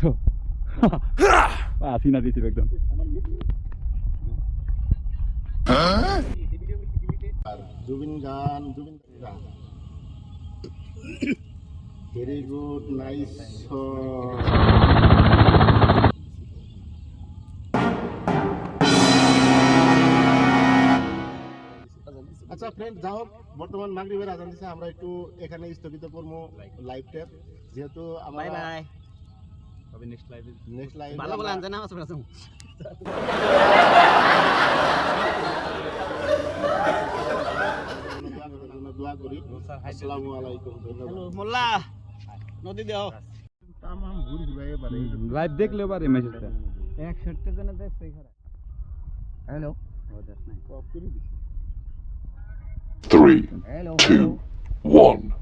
কত আসিনা দিছিল একদম জুবিন গান ভেরি গুড নাইস আচ্ছা ফ্রেন্ড যাও বর্তমান মাগরিবের আজান দিছে আমরা একটু এখানে স্থগিত করবো লাইভ ট্যাপ যেহেতু আমরা বাই বাই তবে নেক্সট লাইভ ভালো বলে আনতে না আমার কাছে দোয়া করি আসসালামু আলাইকুম হ্যালো মোল্লা নদী দাও তামাম ঘুরে ঘুরে এবারে লাইভ দেখলেও পারে মেসেজটা 61 জন দেখছে এখানে হ্যালো ও দেখ নাই অফ করে দিছি 3, হ্যালো 2, 1.